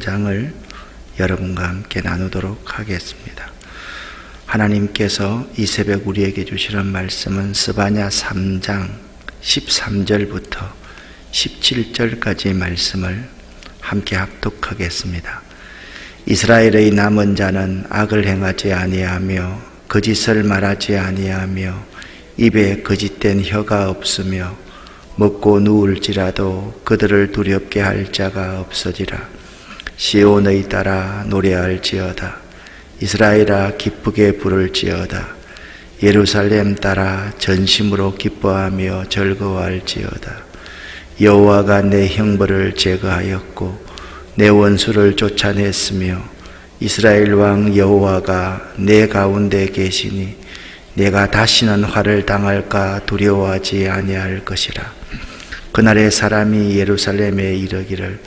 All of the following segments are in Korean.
3장을 여러분과 함께 나누도록 하겠습니다. 하나님께서 이 새벽 우리에게 주시는 말씀은 스바냐 3장 13절부터 17절까지 말씀을 함께 합독하겠습니다. 이스라엘의 남은 자는 악을 행하지 아니하며 거짓을 말하지 아니하며 입에 거짓된 혀가 없으며 먹고 누울지라도 그들을 두렵게 할 자가 없어지라. 시온의 딸아 노래할지어다. 이스라엘아 기쁘게 부를지어다. 예루살렘 딸아 전심으로 기뻐하며 즐거워할지어다. 여호와가 내 형벌을 제거하였고 내 원수를 쫓아냈으며 이스라엘 왕 여호와가 내 가운데 계시니 내가 다시는 화를 당할까 두려워하지 아니할 것이라. 그날에 사람이 예루살렘에 이르기를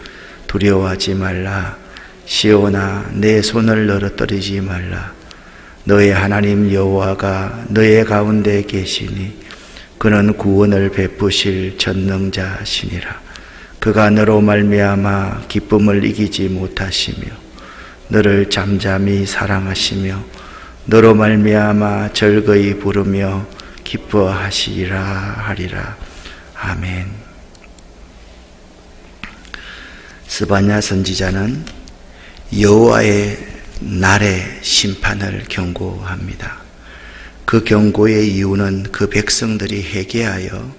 두려워하지 말라. 시온아 내 손을 늘어뜨리지 말라. 너의 하나님 여호와가 너의 가운데 계시니 그는 구원을 베푸실 전능자시니라. 그가 너로 말미암아 기쁨을 이기지 못하시며 너를 잠잠히 사랑하시며 너로 말미암아 즐거이 부르며 기뻐하시리라 하리라. 아멘. 스바냐 선지자는 여호와의 날의 심판을 경고합니다. 그 경고의 이유는 그 백성들이 회개하여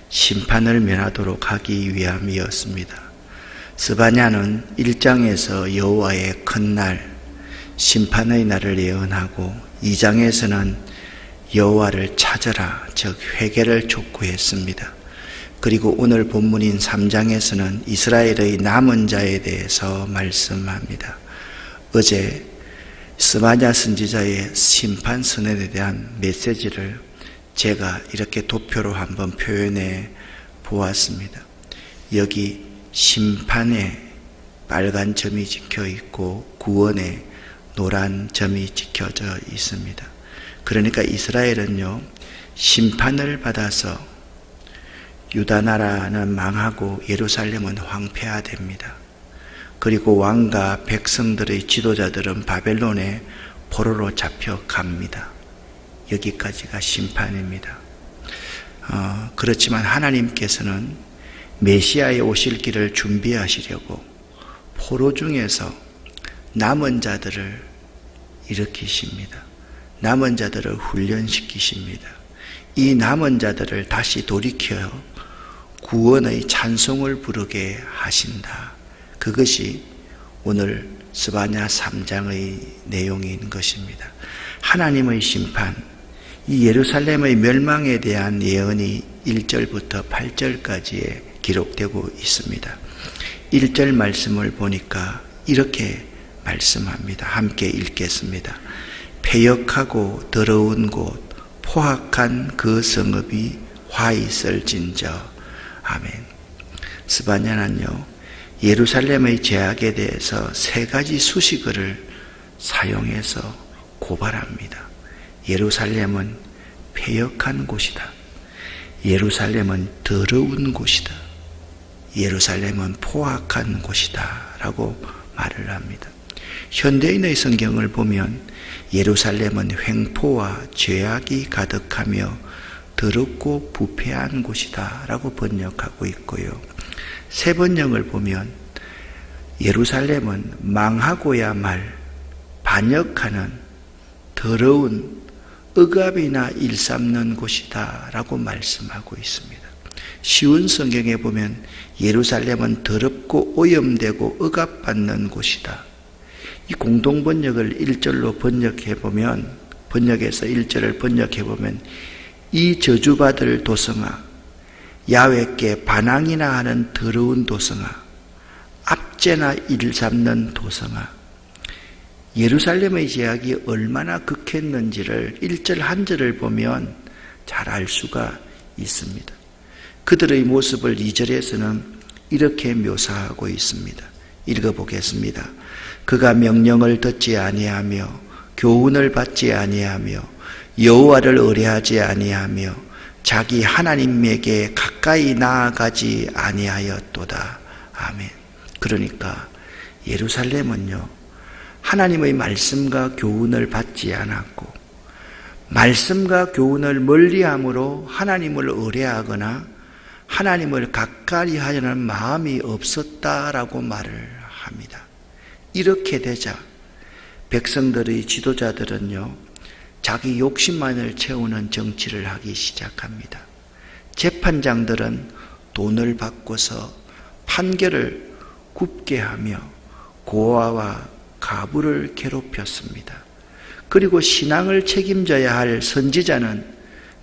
심판을 면하도록 하기 위함이었습니다. 스바냐는 1장에서 여호와의 큰 날, 심판의 날을 예언하고 2장에서는 여호와를 찾으라, 즉 회개를 촉구했습니다. 그리고 오늘 본문인 3장에서는 이스라엘의 남은 자에 대해서 말씀합니다. 어제 스바냐 선지자의 심판 선언에 대한 메시지를 제가 이렇게 도표로 한번 표현해 보았습니다. 여기 심판에 빨간 점이 찍혀 있고 구원에 노란 점이 찍혀져 있습니다. 그러니까 이스라엘은요, 심판을 받아서 유다 나라는 망하고 예루살렘은 황폐화됩니다. 그리고 왕과 백성들의 지도자들은 바벨론의 포로로 잡혀갑니다. 여기까지가 심판입니다. 그렇지만 하나님께서는 메시아의 오실 길을 준비하시려고 포로 중에서 남은 자들을 일으키십니다. 남은 자들을 훈련시키십니다. 이 남은 자들을 다시 돌이켜 구원의 찬송을 부르게 하신다. 그것이 오늘 스바냐 3장의 내용인 것입니다. 하나님의 심판, 이 예루살렘의 멸망에 대한 예언이 1절부터 8절까지에 기록되고 있습니다. 1절 말씀을 보니까 이렇게 말씀합니다. 함께 읽겠습니다. 패역하고 더러운 곳, 포악한 그 성읍이 화 있을진저. 아멘. 스바냐는요, 예루살렘의 죄악에 대해서 3가지 수식어를 사용해서 고발합니다. 예루살렘은 패역한 곳이다. 예루살렘은 더러운 곳이다. 예루살렘은 포악한 곳이다 라고 말을 합니다. 현대인의 성경을 보면 예루살렘은 횡포와 죄악이 가득하며 더럽고 부패한 곳이다 라고 번역하고 있고요. 새 번역을 보면 예루살렘은 망하고야 말 반역하는 더러운 억압이나 일삼는 곳이다 라고 말씀하고 있습니다. 쉬운 성경에 보면 예루살렘은 더럽고 오염되고 억압받는 곳이다. 이 공동번역을 1절로 번역해보면, 번역에서 1절을 번역해보면 이 저주받을 도성아, 야훼께 반항이나 하는 더러운 도성아, 압제나 일삼는 도성아. 예루살렘의 죄악이 얼마나 극했는지를 1절 한 절을 보면 잘 알 수가 있습니다. 그들의 모습을 2절에서는 이렇게 묘사하고 있습니다. 읽어보겠습니다. 그가 명령을 듣지 아니하며 교훈을 받지 아니하며 여호와를 의뢰하지 아니하며 자기 하나님에게 가까이 나아가지 아니하였도다. 아멘. 그러니까 예루살렘은요, 하나님의 말씀과 교훈을 받지 않았고, 말씀과 교훈을 멀리함으로 하나님을 의뢰하거나 하나님을 가까이 하려는 마음이 없었다라고 말을 합니다. 이렇게 되자 백성들의 지도자들은요, 자기 욕심만을 채우는 정치를 하기 시작합니다. 재판장들은 돈을 받고서 판결을 굽게 하며 고아와 가부를 괴롭혔습니다. 그리고 신앙을 책임져야 할 선지자는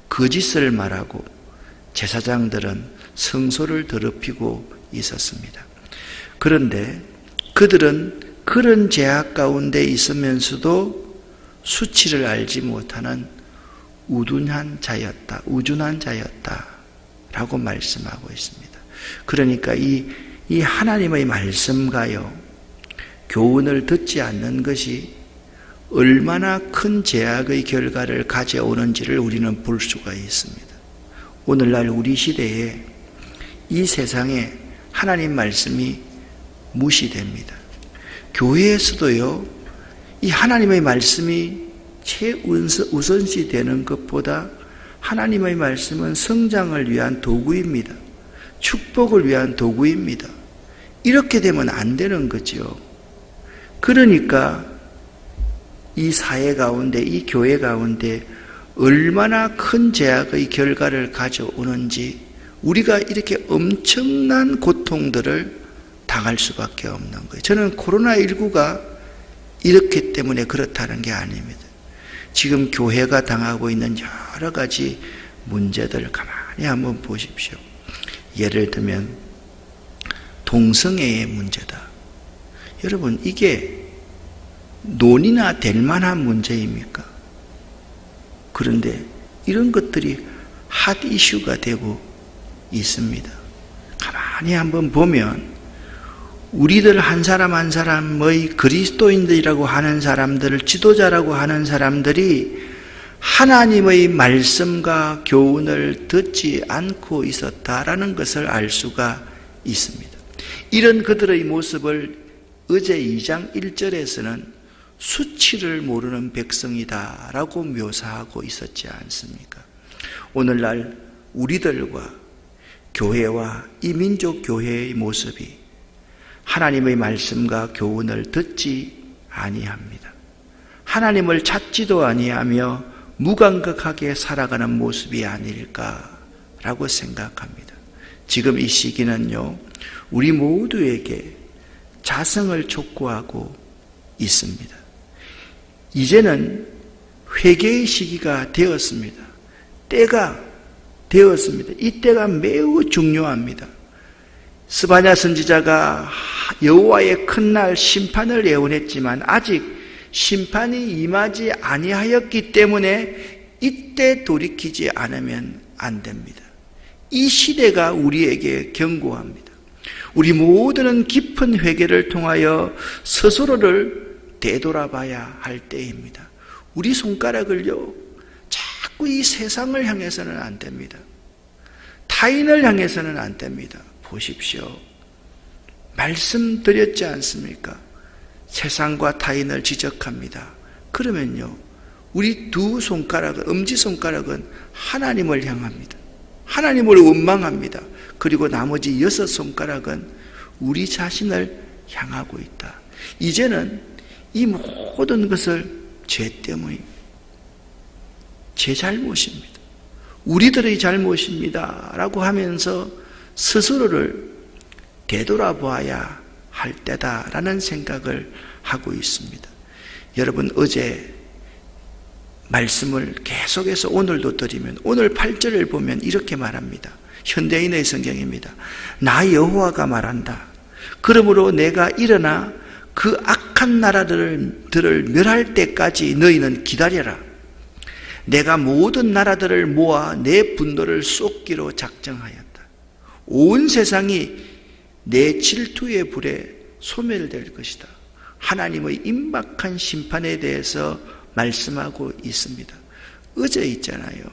거짓을 말하고 제사장들은 성소를 더럽히고 있었습니다. 그런데 그들은 그런 죄악 가운데 있으면서도 수치를 알지 못하는 우둔한 자였다라고 말씀하고 있습니다. 그러니까 이 하나님의 말씀과요, 교훈을 듣지 않는 것이 얼마나 큰 죄악의 결과를 가져오는지를 우리는 볼 수가 있습니다. 오늘날 우리 시대에 이 세상에 하나님 말씀이 무시됩니다. 교회에서도요, 이 하나님의 말씀이 최우선시 되는 것보다 하나님의 말씀은 성장을 위한 도구입니다. 축복을 위한 도구입니다. 이렇게 되면 안 되는 거죠. 그러니까 이 사회 가운데, 이 교회 가운데 얼마나 큰 죄악의 결과를 가져오는지 우리가 이렇게 엄청난 고통들을 당할 수밖에 없는 거예요. 저는 코로나19가 이렇기 때문에 그렇다는 게 아닙니다. 지금 교회가 당하고 있는 여러 가지 문제들 가만히 한번 보십시오. 예를 들면 동성애의 문제다. 여러분, 이게 논의나 될 만한 문제입니까? 그런데 이런 것들이 핫 이슈가 되고 있습니다. 가만히 한번 보면 우리들 한 사람 한 사람의 그리스도인들이라고 하는 사람들을, 지도자라고 하는 사람들이 하나님의 말씀과 교훈을 듣지 않고 있었다라는 것을 알 수가 있습니다. 이런 그들의 모습을 어제 2장 1절에서는 수치를 모르는 백성이다라고 묘사하고 있었지 않습니까? 오늘날 우리들과 교회와 이 민족 교회의 모습이 하나님의 말씀과 교훈을 듣지 아니합니다. 하나님을 찾지도 아니하며 무감각하게 살아가는 모습이 아닐까라고 생각합니다. 지금 이 시기는요, 우리 모두에게 자성을 촉구하고 있습니다. 이제는 회개의 시기가 되었습니다. 때가 되었습니다. 이 때가 매우 중요합니다. 스바냐 선지자가 여호와의 큰 날 심판을 예언했지만 아직 심판이 임하지 아니하였기 때문에 이때 돌이키지 않으면 안 됩니다. 이 시대가 우리에게 경고합니다. 우리 모두는 깊은 회개를 통하여 스스로를 되돌아봐야 할 때입니다. 우리 손가락을요, 자꾸 이 세상을 향해서는 안 됩니다. 타인을 향해서는 안 됩니다. 보십시오. 말씀드렸지 않습니까? 세상과 타인을 지적합니다. 그러면요, 우리 두 손가락은, 엄지손가락은 하나님을 향합니다. 하나님을 원망합니다. 그리고 나머지 6손가락은 우리 자신을 향하고 있다. 이제는 이 모든 것을 죄 때문입니다. 제 잘못입니다. 우리들의 잘못입니다. 라고 하면서 스스로를 되돌아보아야 할 때다라는 생각을 하고 있습니다. 여러분, 어제 말씀을 계속해서 오늘도 드리면 오늘 8절을 보면 이렇게 말합니다. 현대인의 성경입니다. 나 여호와가 말한다. 그러므로 내가 일어나 그 악한 나라들을 멸할 때까지 너희는 기다려라. 내가 모든 나라들을 모아 내 분노를 쏟기로 작정하였다. 온 세상이 내 질투의 불에 소멸될 것이다. 하나님의 임박한 심판에 대해서 말씀하고 있습니다. 어제 있잖아요.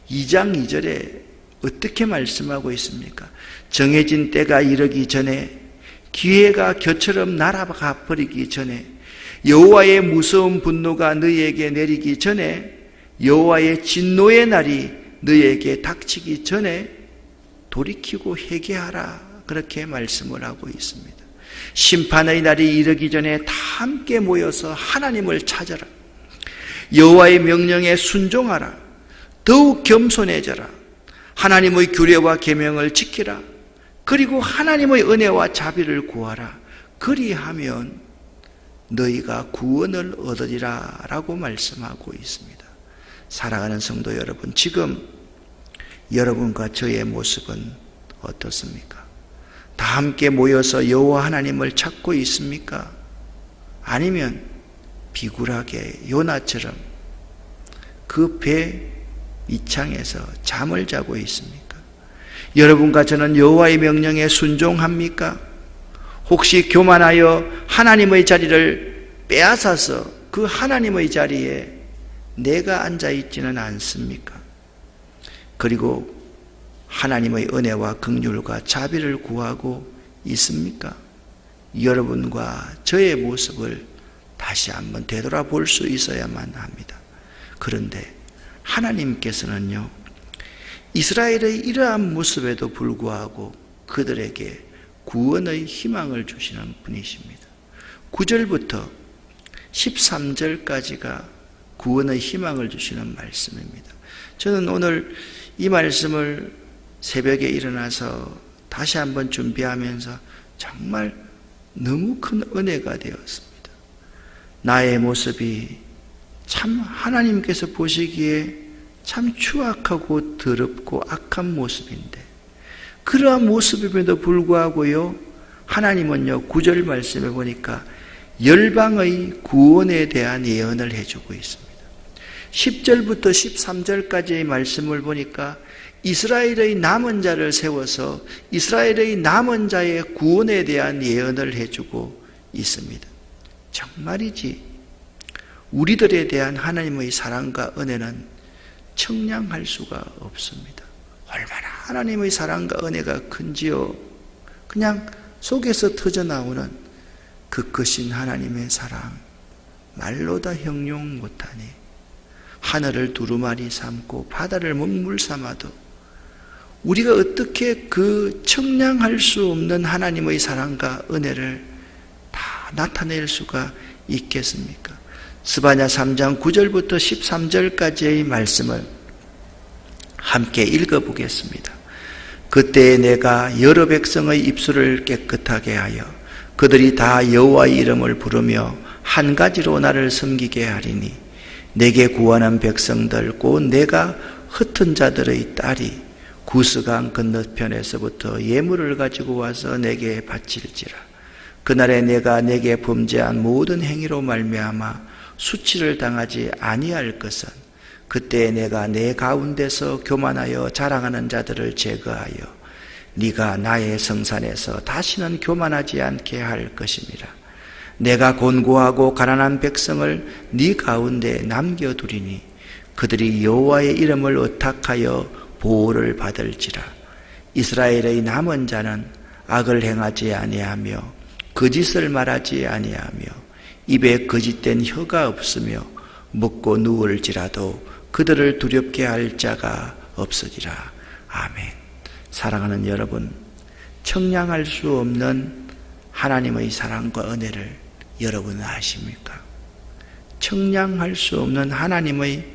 2장 2절에 어떻게 말씀하고 있습니까? 정해진 때가 이르기 전에 기회가 겨처럼 날아가 버리기 전에, 여호와의 무서운 분노가 너희에게 내리기 전에, 여호와의 진노의 날이 너희에게 닥치기 전에 돌이키고 회개하라, 그렇게 말씀을 하고 있습니다. 심판의 날이 이르기 전에 다 함께 모여서 하나님을 찾아라. 여호와의 명령에 순종하라. 더욱 겸손해져라. 하나님의 규례와 계명을 지키라. 그리고 하나님의 은혜와 자비를 구하라. 그리하면 너희가 구원을 얻으리라 라고 말씀하고 있습니다. 사랑하는 성도 여러분, 지금 여러분과 저의 모습은 어떻습니까? 다 함께 모여서 여호와 하나님을 찾고 있습니까? 아니면 비굴하게 요나처럼 그 배 이창에서 잠을 자고 있습니까? 여러분과 저는 여호와의 명령에 순종합니까? 혹시 교만하여 하나님의 자리를 빼앗아서 그 하나님의 자리에 내가 앉아 있지는 않습니까? 그리고 하나님의 은혜와 긍휼과 자비를 구하고 있습니까? 여러분과 저의 모습을 다시 한번 되돌아볼 수 있어야만 합니다. 그런데 하나님께서는요, 이스라엘의 이러한 모습에도 불구하고 그들에게 구원의 희망을 주시는 분이십니다. 9절부터 13절까지가 구원의 희망을 주시는 말씀입니다. 저는 오늘 이 말씀을 새벽에 일어나서 다시 한번 준비하면서 정말 너무 큰 은혜가 되었습니다. 나의 모습이 참 하나님께서 보시기에 참 추악하고 더럽고 악한 모습인데, 그러한 모습임에도 불구하고요, 하나님은요 9절 말씀에 보니까 열방의 구원에 대한 예언을 해주고 있습니다. 10절부터 13절까지의 말씀을 보니까 이스라엘의 남은 자를 세워서 이스라엘의 남은 자의 구원에 대한 예언을 해주고 있습니다. 정말이지 우리들에 대한 하나님의 사랑과 은혜는 청량할 수가 없습니다. 얼마나 하나님의 사랑과 은혜가 큰지요. 그냥 속에서 터져나오는 그 크신 하나님의 사랑, 말로 다 형용 못하니, 하늘을 두루마리 삼고 바다를 먹물 삼아도 우리가 어떻게 그 청량할 수 없는 하나님의 사랑과 은혜를 다 나타낼 수가 있겠습니까? 스바냐 3장 9절부터 13절까지의 말씀을 함께 읽어보겠습니다. 그때 내가 여러 백성의 입술을 깨끗하게 하여 그들이 다 여호와의 이름을 부르며 한 가지로 나를 섬기게 하리니, 내게 구하는 백성들 곧 내가 흩은 자들의 딸이 구스강 건너편에서부터 예물을 가지고 와서 내게 바칠지라. 그날에 내가 내게 범죄한 모든 행위로 말미암아 수치를 당하지 아니할 것은, 그때 내가 내 가운데서 교만하여 자랑하는 자들을 제거하여 네가 나의 성산에서 다시는 교만하지 않게 할 것임이라. 내가 곤고하고 가난한 백성을 네 가운데 남겨두리니 그들이 여호와의 이름을 의탁하여 보호를 받을지라. 이스라엘의 남은 자는 악을 행하지 아니하며 거짓을 말하지 아니하며 입에 거짓된 혀가 없으며 먹고 누울지라도 그들을 두렵게 할 자가 없으리라. 아멘. 사랑하는 여러분, 청량할 수 없는 하나님의 사랑과 은혜를 여러분은 아십니까? 청량할 수 없는 하나님의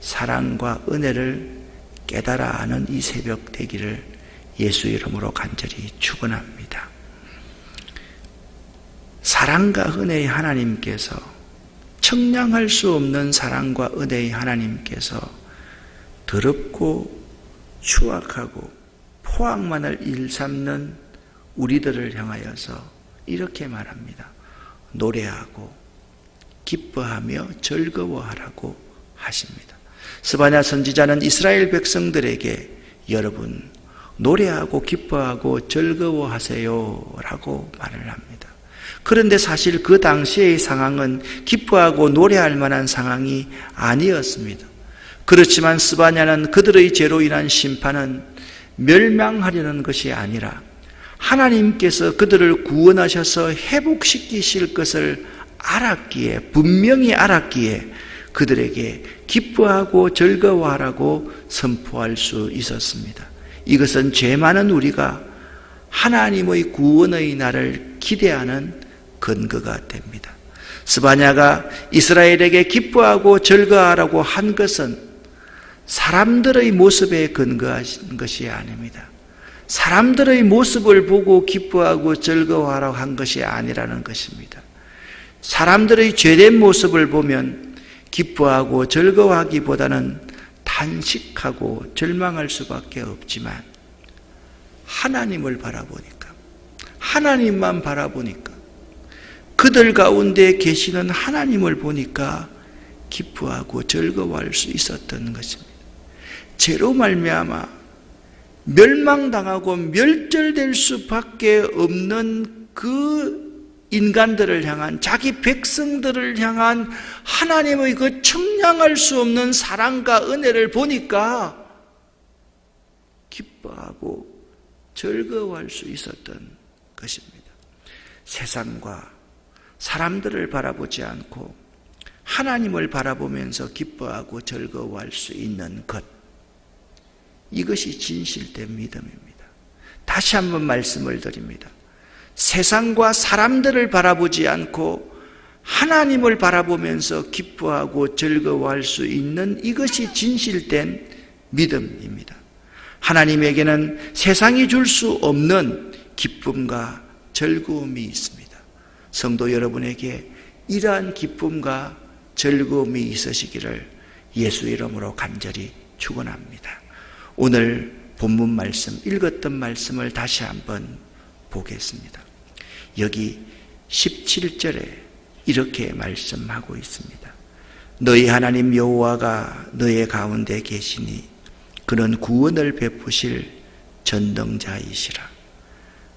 사랑과 은혜를 깨달아 아는 이 새벽 되기를 예수 이름으로 간절히 축원합니다. 사랑과 은혜의 하나님께서, 청량할 수 없는 사랑과 은혜의 하나님께서 더럽고 추악하고 포악만을 일삼는 우리들을 향하여서 이렇게 말합니다. 노래하고 기뻐하며 즐거워하라고 하십니다. 스바냐 선지자는 이스라엘 백성들에게 여러분 노래하고 기뻐하고 즐거워하세요 라고 말을 합니다. 그런데 사실 그 당시의 상황은 기뻐하고 노래할 만한 상황이 아니었습니다. 그렇지만 스바냐는 그들의 죄로 인한 심판은 멸망하려는 것이 아니라 하나님께서 그들을 구원하셔서 회복시키실 것을 알았기에, 분명히 알았기에 그들에게 기뻐하고 즐거워하라고 선포할 수 있었습니다. 이것은 죄 많은 우리가 하나님의 구원의 날을 기대하는 근거가 됩니다. 스바냐가 이스라엘에게 기뻐하고 즐거워하라고 한 것은 사람들의 모습에 근거한 것이 아닙니다. 사람들의 모습을 보고 기뻐하고 즐거워하라고 한 것이 아니라는 것입니다. 사람들의 죄된 모습을 보면 기뻐하고 즐거워하기보다는 탄식하고 절망할 수밖에 없지만 하나님을 바라보니까, 하나님만 바라보니까, 그들 가운데 계시는 하나님을 보니까 기뻐하고 즐거워할 수 있었던 것입니다. 죄로 말미암아 멸망당하고 멸절될 수밖에 없는 그 인간들을 향한, 자기 백성들을 향한 하나님의 그 청량할 수 없는 사랑과 은혜를 보니까 기뻐하고 즐거워할 수 있었던 것입니다. 세상과 사람들을 바라보지 않고 하나님을 바라보면서 기뻐하고 즐거워할 수 있는 것, 이것이 진실된 믿음입니다. 다시 한번 말씀을 드립니다. 세상과 사람들을 바라보지 않고 하나님을 바라보면서 기뻐하고 즐거워할 수 있는 이것이 진실된 믿음입니다. 하나님에게는 세상이 줄 수 없는 기쁨과 즐거움이 있습니다. 성도 여러분에게 이러한 기쁨과 즐거움이 있으시기를 예수 이름으로 간절히 축원합니다. 오늘 본문 말씀, 읽었던 말씀을 다시 한번 보겠습니다. 여기 17절에 이렇게 말씀하고 있습니다. 너희 하나님 여호와가 너희 가운데 계시니 그는 구원을 베푸실 전능자이시라.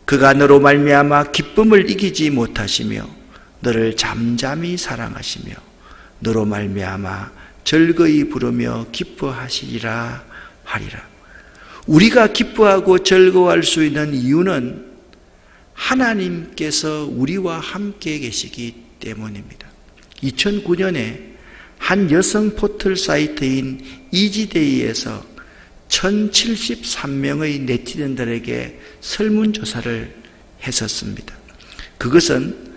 그가 너로 말미암아 기쁨을 이기지 못하시며 너를 잠잠히 사랑하시며 너로 말미암아 즐거이 부르며 기뻐하시리라 하리라. 우리가 기뻐하고 즐거워할 수 있는 이유는 하나님께서 우리와 함께 계시기 때문입니다. 2009년에 한 여성 포털 사이트인 이지데이에서 1073명의 네티즌들에게 설문조사를 했었습니다. 그것은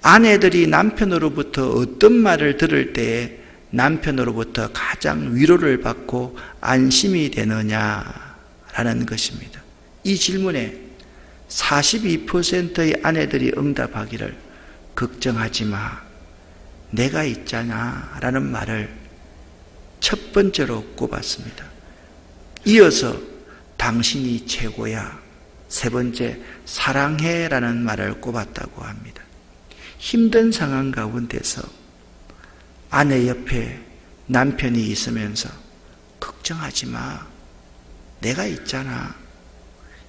아내들이 남편으로부터 어떤 말을 들을 때에 남편으로부터 가장 위로를 받고 안심이 되느냐라는 것입니다. 이 질문에 42%의 아내들이 응답하기를 걱정하지 마, 내가 있잖아 라는 말을 첫 번째로 꼽았습니다. 이어서 당신이 최고야, 세 번째 사랑해 라는 말을 꼽았다고 합니다. 힘든 상황 가운데서 아내 옆에 남편이 있으면서 걱정하지 마, 내가 있잖아,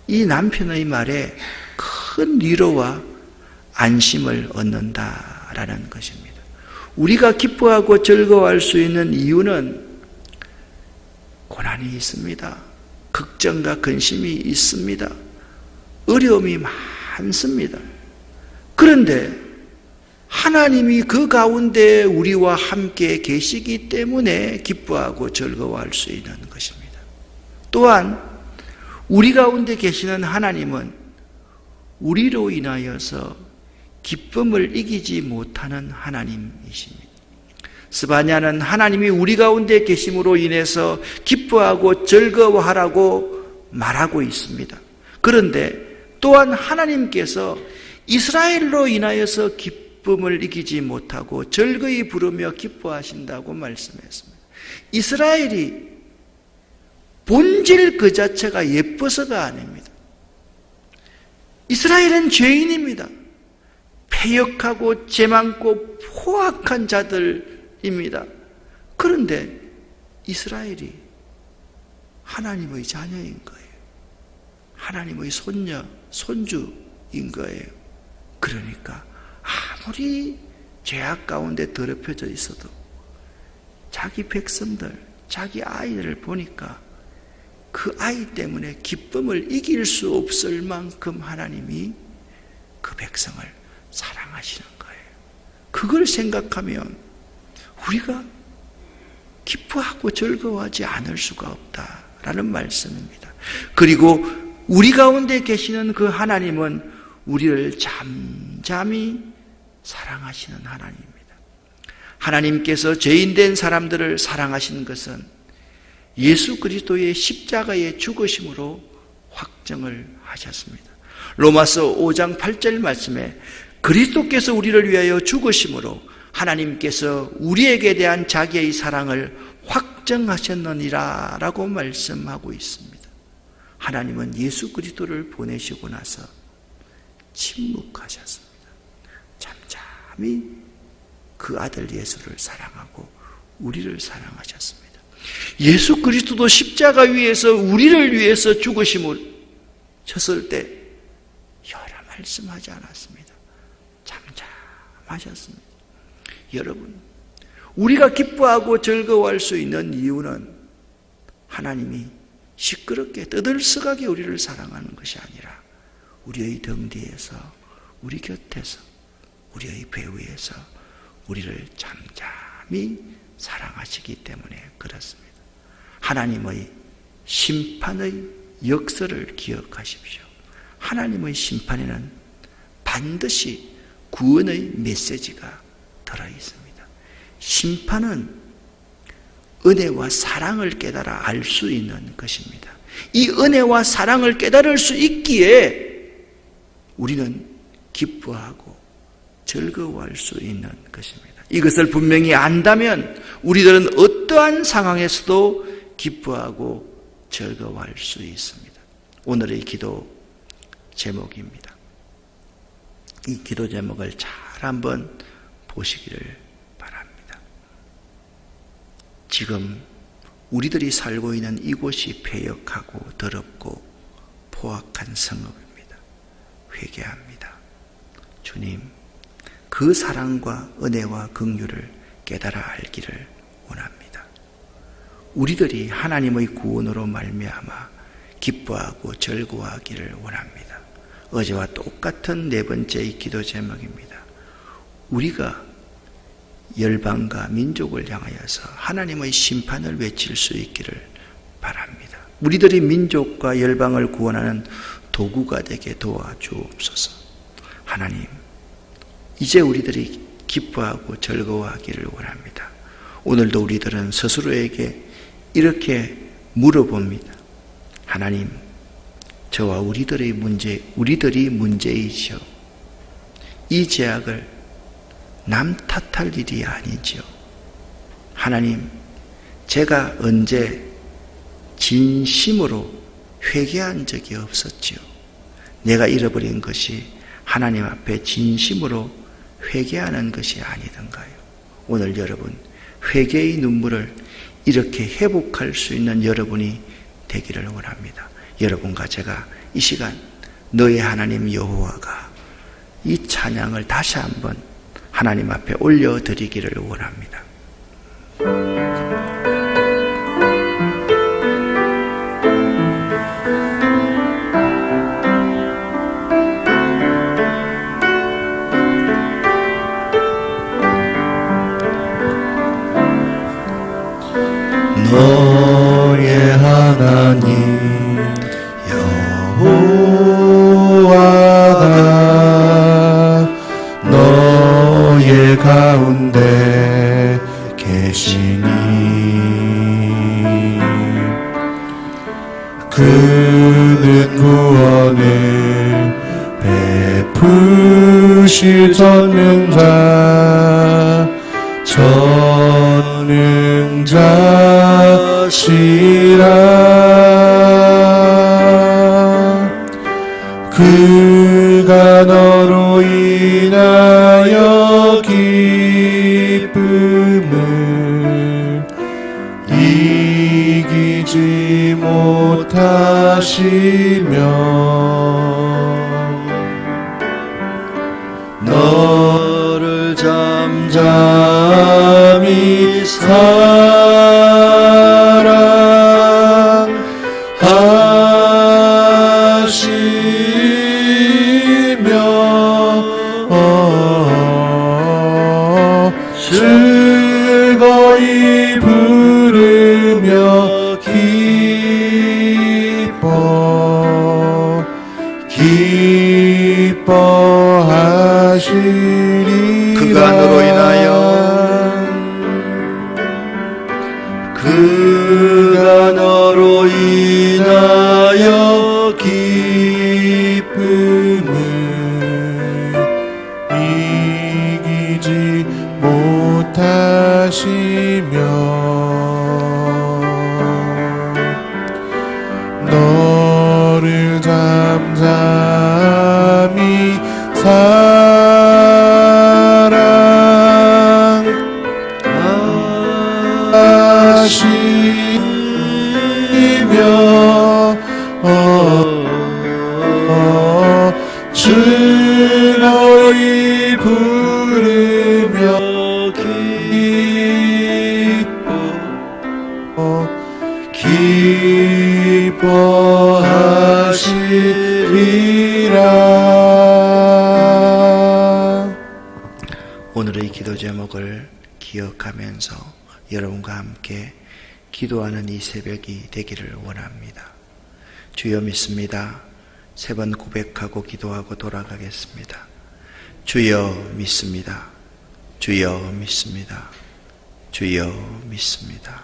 이 남편의 말에 큰 위로와 안심을 얻는다라는 것입니다. 우리가 기뻐하고 즐거워할 수 있는 이유는 고난이 있습니다. 걱정과 근심이 있습니다. 어려움이 많습니다. 그런데 하나님이 그 가운데 우리와 함께 계시기 때문에 기뻐하고 즐거워할 수 있는 것입니다. 또한 우리 가운데 계시는 하나님은 우리로 인하여서 기쁨을 이기지 못하는 하나님이십니다. 스바냐는 하나님이 우리 가운데 계심으로 인해서 기뻐하고 즐거워하라고 말하고 있습니다. 그런데 또한 하나님께서 이스라엘로 인하여서 기쁨을 이기지 못하고 즐거이 부르며 기뻐하신다고 말씀했습니다. 이스라엘이 본질 그 자체가 예뻐서가 아닙니다. 이스라엘은 죄인입니다. 패역하고 죄 많고 포악한 자들입니다. 그런데 이스라엘이 하나님의 자녀인 거예요. 하나님의 손녀, 손주인 거예요. 그러니까 아무리 죄악 가운데 더럽혀져 있어도 자기 백성들, 자기 아이들을 보니까 그 아이 때문에 기쁨을 이길 수 없을 만큼 하나님이 그 백성을 사랑하시는 거예요. 그걸 생각하면 우리가 기뻐하고 즐거워하지 않을 수가 없다라는 말씀입니다. 그리고 우리 가운데 계시는 그 하나님은 우리를 잠잠히 사랑하시는 하나님입니다. 하나님께서 죄인된 사람들을 사랑하시는 것은 예수 그리스도의 십자가의 죽으심으로 확정을 하셨습니다. 로마서 5장 8절 말씀에 그리스도께서 우리를 위하여 죽으심으로 하나님께서 우리에게 대한 자기의 사랑을 확정하셨느니라 라고 말씀하고 있습니다. 하나님은 예수 그리스도를 보내시고 나서 침묵하셨습니다. 잠잠히 그 아들 예수를 사랑하고 우리를 사랑하셨습니다. 예수 그리스도도 십자가 위에서 우리를 위해서 죽으심을 쳤을 때 여러 말씀하지 않았습니다. 잠잠하셨습니다. 여러분, 우리가 기뻐하고 즐거워할 수 있는 이유는 하나님이 시끄럽게 떠들썩하게 우리를 사랑하는 것이 아니라 우리의 등 뒤에서, 우리 곁에서, 우리의 배 위에서 우리를 잠잠히 사랑하시기 때문에 그렇습니다. 하나님의 심판의 역사를 기억하십시오. 하나님의 심판에는 반드시 구원의 메시지가 들어있습니다. 심판은 은혜와 사랑을 깨달아 알 수 있는 것입니다. 이 은혜와 사랑을 깨달을 수 있기에 우리는 기뻐하고 즐거워할 수 있는 것입니다. 이것을 분명히 안다면 우리들은 어떠한 상황에서도 기뻐하고 즐거워할 수 있습니다. 오늘의 기도 제목입니다. 이 기도 제목을 잘 한번 보시기를 바랍니다. 지금 우리들이 살고 있는 이곳이 패역하고 더럽고 포악한 성읍입니다. 회개합니다. 주님, 그 사랑과 은혜와 긍휼을 깨달아 알기를 원합니다. 우리들이 하나님의 구원으로 말미암아 기뻐하고 즐거워하기를 원합니다. 어제와 똑같은 네 번째의 기도 제목입니다. 우리가 열방과 민족을 향하여서 하나님의 심판을 외칠 수 있기를 바랍니다. 우리들이 민족과 열방을 구원하는 도구가 되게 도와주옵소서. 하나님, 이제 우리들이 기뻐하고 즐거워하기를 원합니다. 오늘도 우리들은 스스로에게 이렇게 물어봅니다. 하나님, 저와 우리들이 문제이시오. 이 죄악을 남 탓할 일이 아니지요. 하나님, 제가 언제 진심으로 회개한 적이 없었지요. 내가 잃어버린 것이 하나님 앞에 진심으로 회개하는 것이 아니던가요? 오늘 여러분, 회개의 눈물을 이렇게 회복할 수 있는 여러분이 되기를 원합니다. 여러분과 제가 이 시간 너의 하나님 여호와가 이 찬양을 다시 한번 하나님 앞에 올려드리기를 원합니다. 너의 하나님 여호와가 너의 가운데 계시니 그는 구원을 베푸실 전능자 전능자시라. 그가 너로 인하여 기쁨을 이기지 못하시며 너를 잠잠히 사랑하시며 즐거이 부르며 기뻐하시리라. 그가 너로 인하여 기쁨을 이기지 못하시며 너를 잠잠히 사랑하시며 즐거이 부르며 기뻐하시리라. 오늘의 기도 제목을 기억하면서 여러분과 함께 기도하는 이 새벽이 되기를 원합니다. 주여 믿습니다. 3번 고백하고 기도하고 돌아가겠습니다. 주여 믿습니다. 주여 믿습니다. 주여 믿습니다.